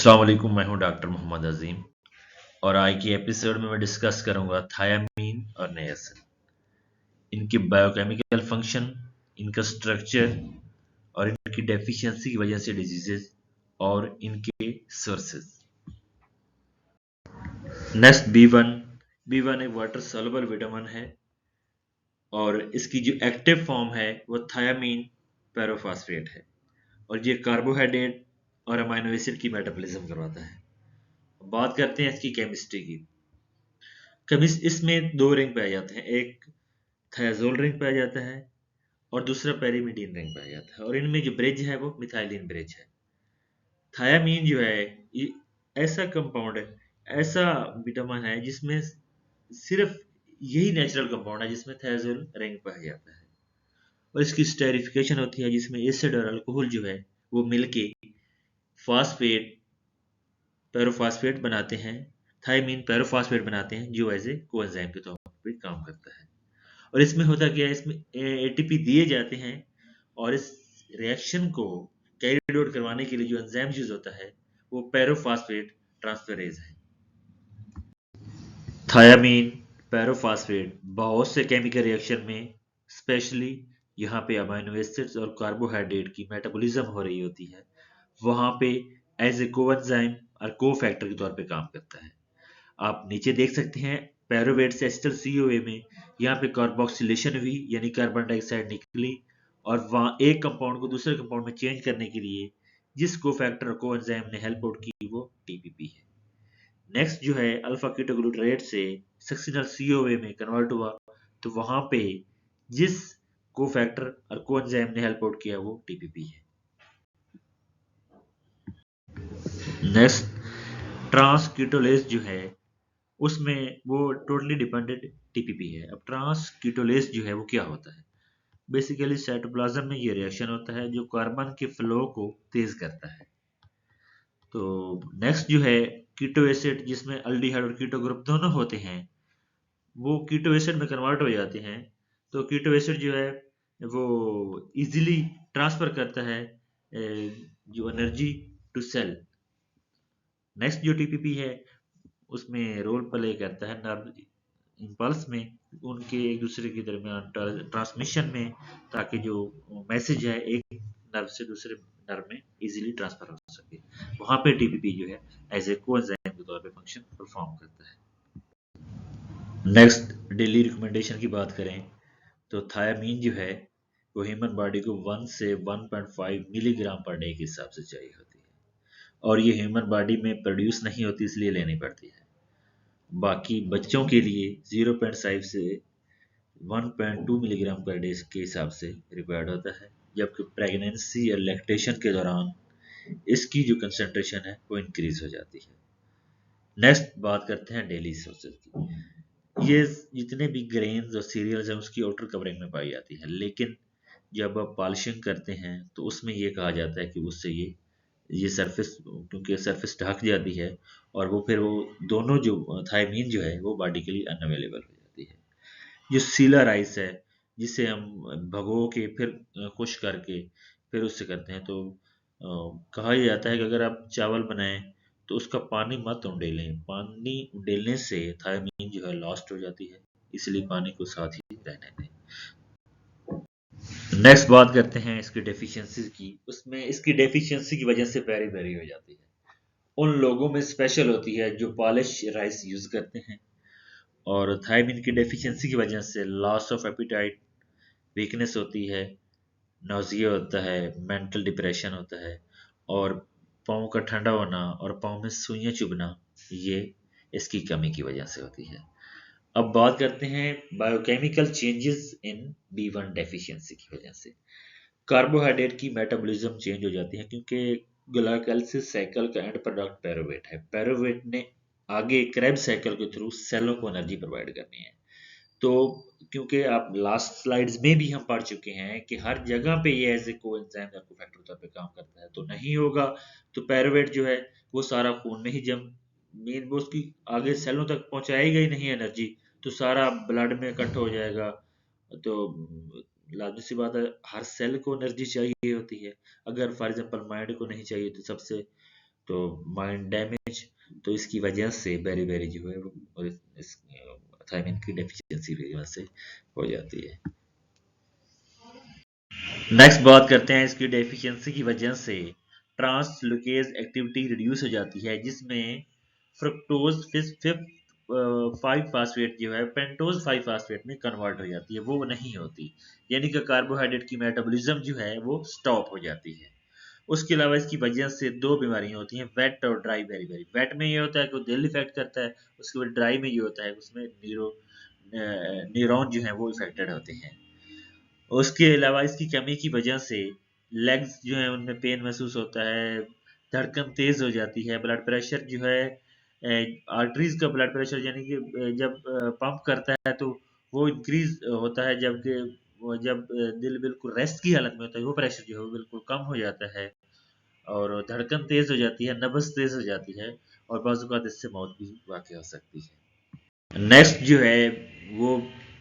अस्सलाम वालेकुम, मैं हूं डॉक्टर मोहम्मद अजीम और आज की एपिसोड में मैं डिस्कस करूंगा थायामीन और नियासिन, इनके बायोकेमिकल फंक्शन, इनका स्ट्रक्चर और इनकी डेफिशिएंसी की वजह से डिजीजेस और इनके सोर्सेज। नेक्स्ट बी वन एक वाटर सॉल्युबल विटामिन है और इसकी जो एक्टिव फॉर्म है वो थायामीन पेरोफॉस्फेट है और ये कार्बोहाइड्रेट और अमीनो एसिड की मेटाबॉलिज्म करवाता है। बात करते हैं इसकी केमिस्ट्री की। कभी इसमें दो रिंग पाए जाते हैं, एक थायाजोल रिंग पाया जाता है और दूसरा पेरीमिडीन रिंग पाया जाता है और इनमें जो ब्रिज है वो मिथाइलिन ब्रिज है। थायामीन जो है ये ऐसा कंपाउंड है, ऐसा विटामिन है जिसमें सिर्फ यही नेचुरल कंपाउंड है जिसमें थायाजोल रिंग पाया जाता है और इसकी स्टेरिफिकेशन होती है जिसमें एसिड और अल्कोहल जो है वो मिलके फास्फेट पेरोफॉस्फेट बनाते हैं, थायमीन पेरोफॉस्फेट बनाते हैं जो एज ए कोएंजाइम के तौर पर काम करता है। और इसमें होता क्या है, इसमें एटीपी दिए जाते हैं और इस रिएक्शन को कैरी आउट करवाने के लिए जो एंजाइम यूज होता है वो पेरोफॉस्फेट ट्रांसफेरेज है। थायामीन पेरोफॉस्फेट बहुत से केमिकल रिएक्शन में, स्पेशली यहाँ पे अमीनो एसिड्स और कार्बोहाइड्रेट की मेटाबॉलिज्म हो रही होती है, वहां पे एज ए कोएंजाइम और को फैक्टर के तौर पे काम करता है। आप नीचे देख सकते हैं पैरोवेट से एस्टर CoA में यहाँ पे कार्बोक्सिलेशन हुई यानी कार्बन डाइऑक्साइड निकली और वहाँ एक कंपाउंड को दूसरे कंपाउंड में चेंज करने के लिए जिस को फैक्टर को एंजाइम ने हेल्प आउट की वो TPP है। नेक्स्ट जो है अल्फा कीटोग्लूटारेट से सक्सिनल CoA में कन्वर्ट हुआ तो वहां पे जिस को फैक्टर और को एंजाइम ने हेल्प आउट किया वो TPP है। नेक्स्ट ट्रांसकीटोलेज जो है उसमें वो टोटली डिपेंडेंट TPP है। अब ट्रांसकीटोलेज जो है वो क्या होता है? बेसिकली साइटोप्लाज्म में ये रिएक्शन होता है जो कार्बन के फ्लो को तेज करता है। तो नेक्स्ट जो है कीटो एसिड जिसमें अल्डिहाइड और कीटो ग्रुप दोनों होते हैं वो कीटो एसिड में कन्वर्ट हो जाते हैं। तो कीटो एसिड जो है वो इजीली ट्रांसफर करता है जो एनर्जी टू सेल। नेक्स्ट जो TPP है उसमें रोल प्ले करता है नर्व इम्पल्स में, उनके एक दूसरे के दरमियान ट्रांसमिशन में, ताकि जो मैसेज है एक नर्व से दूसरे नर्व में इजीली ट्रांसफर हो सके। वहां पे TPP जो है एज ए कोएंजाइम के तौर पे फंक्शन परफॉर्म करता है। नेक्स्ट डेली रिकमेंडेशन की बात करें तो थायामीन जो है वो ह्यूमन बॉडी को 1 से 1.5 मिलीग्राम पर डे के हिसाब से चाहिए होती है और ये ह्यूमन बॉडी में प्रोड्यूस नहीं होती इसलिए लेनी पड़ती है। बाकी बच्चों के लिए 0.5 से 1.2 मिलीग्राम पर डे के हिसाब से रिक्वायर्ड होता है, जबकि प्रेगनेंसी या लैक्टेशन के दौरान इसकी जो कंसंट्रेशन है वो इंक्रीज हो जाती है। नेक्स्ट बात करते हैं डेली सोर्सेज की। ये जितने भी ग्रेन्स और सीरियल्स हैं उसकी आउटर कवरिंग में पाई जाती है, लेकिन जब आप पॉलिशिंग करते हैं तो उसमें ये कहा जाता है कि उससे ये सरफेस, क्योंकि सरफेस ढक जाती है और वो फिर वो दोनों जो थायमीन जो है वो बॉडी के लिए अनअवेलेबल हो जाती है। जो सीला राइस है जिसे हम भगो के फिर खुश करके फिर उससे करते हैं, तो कहा यह जाता है कि अगर आप चावल बनाएं तो उसका पानी मत उंडेलें, पानी उंडेलने से थायमीन जो है लॉस्ट हो जाती है, इसलिए पानी को साथ ही रहने दें। नेक्स्ट बात करते हैं इसकी डेफिशिएंसी की। उसमें इसकी डेफिशिएंसी की वजह से वेरी वेरी हो जाती है। उन लोगों में स्पेशल होती है जो पॉलिश राइस यूज करते हैं और थायमीन की डेफिशिएंसी की वजह से लॉस ऑफ एपिटाइट, वीकनेस होती है, नौजिया होता है, मेंटल डिप्रेशन होता है और पाँव का ठंडा होना और पाँव में सुइयां चुभना, ये इसकी कमी की वजह से होती है। अब बात करते हैं biochemical changes in B1 deficiency की वजह से। कार्बोहाइड्रेट की मेटाबॉलिज्म चेंज हो जाती है क्योंकि ग्लाइकोलाइसिस साइकिल का एंड प्रोडक्ट पैरोवेट है। पैरोवेट ने आगे क्रेब साइकिल के थ्रू सेलों को एनर्जी प्रोवाइड करनी है। तो क्योंकि आप लास्ट स्लाइड्स में भी हम पढ़ चुके हैं कि हर जगह पे ये एज ए कोएंजाइम या कोफैक्टर तौर पे काम करता है, तो नहीं होगा तो पैरोवेट जो है वो सारा खून में ही जम मेन वो उसकी आगे सेलों तक पहुंचाएगा ही नहीं एनर्जी, तो सारा ब्लड में इकट्ठा हो जाएगा। तो लाजमी सी बात है हर सेल को एनर्जी चाहिए होती है। अगर फॉर एग्जांपल माइंड को नहीं चाहिए तो सबसे तो माइंड डैमेज, तो इसकी वजह से बेरी जो है वो इस थायमिन की डेफिशिएंसी की वजह से हो जाती है। नेक्स्ट बात करते हैं इसकी डेफिशिएंसी की वजह से ट्रांसलोकेज एक्टिविटी रिड्यूस हो जाती है, जिसमें फ्रुक्टोज 5 फास्फेट जो है पेंटोज 5 फास्फेट में कन्वर्ट हो जाती है, वो नहीं होती, यानी कि कार्बोहाइड्रेट की मेटाबॉलिज्म जो है वो स्टॉप हो जाती है। उसके अलावा इसकी वजह से दो बीमारियां होती हैं, वेट और ड्राई बेरी। वेट में ये होता है कि वो दिल इफेक्ट करता है, उसके बाद ड्राई में ये होता है उसमें न्यूरॉन जो है वो इफेक्टेड होते हैं। उसके अलावा इसकी कमी की वजह से लेग्स जो है उनमें पेन महसूस होता है, धड़कन तेज हो जाती है, ब्लड प्रेशर जो है आर्टरीज का ब्लड प्रेशर यानी कि जब पंप करता है तो वो इंक्रीज होता है, जबकि जब दिल बिल्कुल रेस्ट की हालत में होता है वो प्रेशर जो है वो बिल्कुल कम हो जाता है, और धड़कन तेज हो जाती है, नब्ज तेज हो जाती है, और बाज़ औक़ात इससे मौत भी वाक़ई हो सकती है। नेक्स्ट जो है वो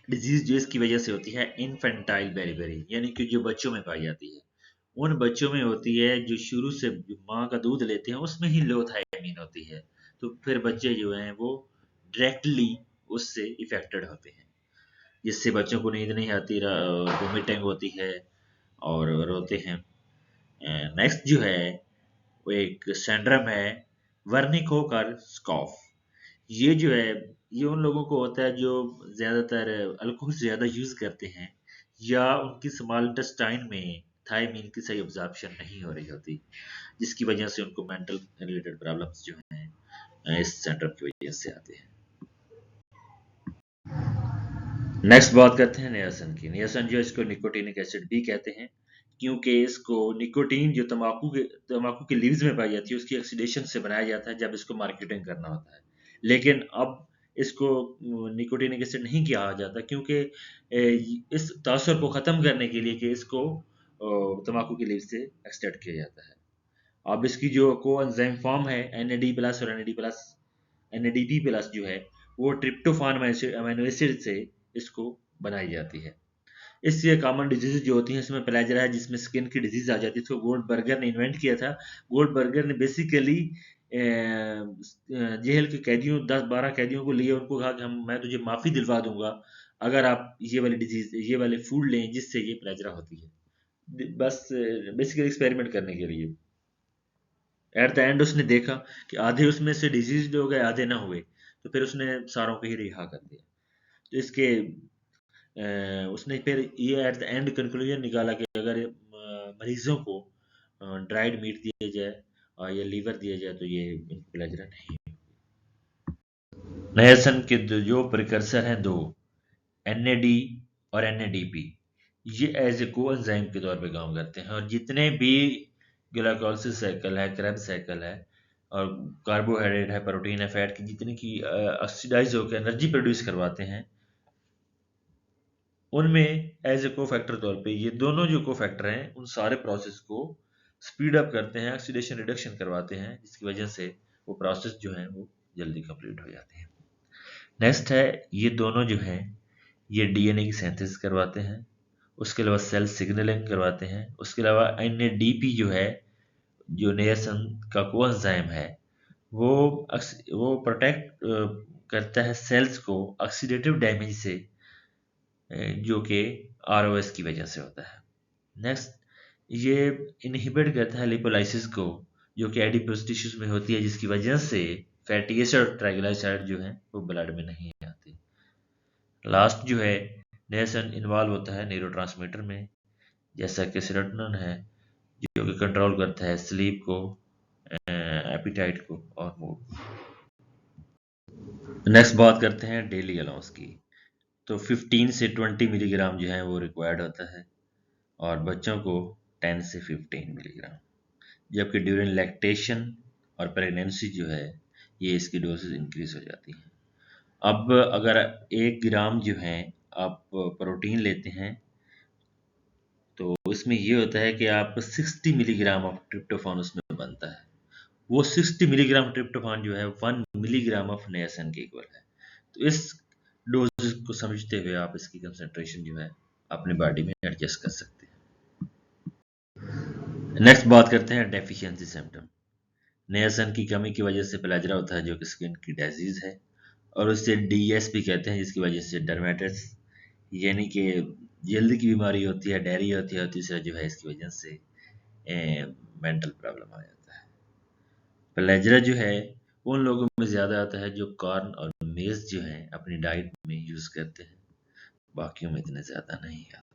डिजीज जो इसकी वजह से होती है इन्फेंटाइल बेरीबेरी, यानी कि जो बच्चों में पाई जाती है, उन बच्चों में होती है जो शुरू से माँ का दूध लेते हैं उसमें ही लो थायमीन होती है, तो फिर बच्चे जो हैं वो डायरेक्टली उससे इफेक्टेड होते हैं, जिससे बच्चों को नींद नहीं आती, वोमिटिंग होती है और रोते हैं। नेक्स्ट जो है वो एक सिंड्रोम है वर्निक-कोर्साकॉफ। ये जो है ये उन लोगों को होता है जो ज़्यादातर अल्कोहल से ज़्यादा यूज़ करते हैं, या उनकी स्मॉल इंटेस्टाइन में थायमीन की सही एब्जॉर्प्शन नहीं हो रही होती, जिसकी वजह से उनको मेंटल रिलेटेड प्रॉब्लम्स जो हैं इस सिंड्रोम की वजह से आते हैं। नेक्स्ट बात करते हैं नियासिन की। नियासिन जो इसको निकोटीनिक एसिड भी कहते हैं, क्योंकि इसको निकोटीन जो तंबाकू के लीव्स में पाई जाती है उसकी ऑक्सीडेशन से बनाया जाता है जब इसको मार्केटिंग करना होता है। लेकिन अब इसको निकोटीनिक एसिड नहीं कहा जाता, क्योंकि इस तासुर को ख़त्म करने के लिए कि इसको तंबाकू के लीव्स से एक्सट्रैक्ट किया जाता है। अब इसकी जो कोएंजाइम फॉर्म है NAD+ और NADP+ जो है वो ट्रिप्टोफान अमीनो एसिड से इसको बनाई जाती है। इससे कॉमन डिजीज जो होती हैं इसमें प्लेजरा है, जिसमें स्किन की डिजीज आ जाती है, इसको गोल्डबर्गर ने इन्वेंट किया था। गोल्डबर्गर ने बेसिकली जेल के कैदियों 10-12 कैदियों को लिए, उनको कहा कि मैं तुझे माफ़ी दिलवा दूंगा अगर आप ये वाली डिजीज ये वाले फूड लें जिससे ये प्लेजरा होती है, बस बेसिकली एक्सपेरिमेंट करने के लिए। एट द एंड उसने देखा कि आधे उसमें से डिजीज हो गए आधे ना हुए, तो फिर उसने सारों को ही रिहा कर दिया। तो इसके उसने फिर ये एट द एंड कंक्लूजन निकाला कि अगर मरीजों को ड्राइड मीट दिया जाए और या लीवर दिया जाए तो ये इनको प्लेजरा नहीं। नियासिन के जो प्रिकर्सर हैं दो, NAD और NADP, ये एज ए कोएंजाइम के तौर पे काम करते हैं, और जितने भी ग्लाइकोलाइसिस साइकिल है, क्रेब्स साइकिल है, और कार्बोहाइड्रेट है, प्रोटीन है, फैट की जितनी की ऑक्सीडाइज होकर एनर्जी प्रोड्यूस करवाते हैं, उनमें एज ए कोफैक्टर तौर पे ये दोनों जो कोफैक्टर हैं उन सारे प्रोसेस को स्पीड अप करते हैं, ऑक्सीडेशन रिडक्शन करवाते हैं, जिसकी वजह से वो प्रोसेस जो हैं वो जल्दी कंप्लीट हो जाते हैं। नेक्स्ट है ये दोनों जो हैं ये DNA की सिंथेसिस करवाते हैं, उसके अलावा सेल सिग्नलिंग करवाते हैं, उसके अलावा NADP जो है जो नियासिन का कोएंजाइम है वो प्रोटेक्ट करता है सेल्स को ऑक्सीडेटिव डैमेज से, जो कि ROS की वजह से होता है। नेक्स्ट ये इनहिबिट करता है लिपोलाइसिस को, जो कि एडिपोज टिश्यूज में होती है, जिसकी वजह से फैटी एसिड और ट्राइग्लिसराइड जो हैं वो ब्लड में नहीं आते। लास्ट जो है नियासिन इन्वॉल्व होता है न्यूरोट्रांसमीटर में, जैसा कि सेरोटोनिन है जो कि कंट्रोल करता है स्लीप को, एपिटाइट को और मूड। नेक्स्ट बात करते हैं डेली अलाउंस की। तो 15 से 20 मिलीग्राम जो है वो रिक्वायर्ड होता है, और बच्चों को 10 से 15 मिलीग्राम, जबकि ड्यूरिंग लैक्टेशन और प्रेगनेंसी जो है ये इसकी डोजेज इंक्रीज हो जाती हैं। अब अगर 1 ग्राम जो है आप प्रोटीन लेते हैं तो इसमें ये होता है कि आप 60 मिलीग्राम ऑफ ट्रिप्टोफान उसमें बनता है। वो 60 मिलीग्राम ट्रिप्टोफान जो है 1 मिलीग्राम ऑफ नियासिन के इक्वल है। तो इस डोज को समझते हुए आप इसकी कंसंट्रेशन जो है अपनी बॉडी में एडजस्ट कर सकते हैं। नेक्स्ट बात करते हैं डेफिशिएंसी सिम्टम। नियासिन की कमी की वजह से प्लेजरा होता है जो कि स्किन की डिजीज है, और उससे डीएस भी कहते हैं, जिसकी वजह से डर्मेटिस यानी कि जल्द की बीमारी होती है, डायरिया होती है, तीसरा जो है इसकी वजह से मेंटल प्रॉब्लम आ जाता है। प्लेजरा जो है उन लोगों में ज़्यादा आता है जो कॉर्न और मेज जो है अपनी डाइट में यूज़ करते हैं, बाकियों में इतने ज़्यादा नहीं आता।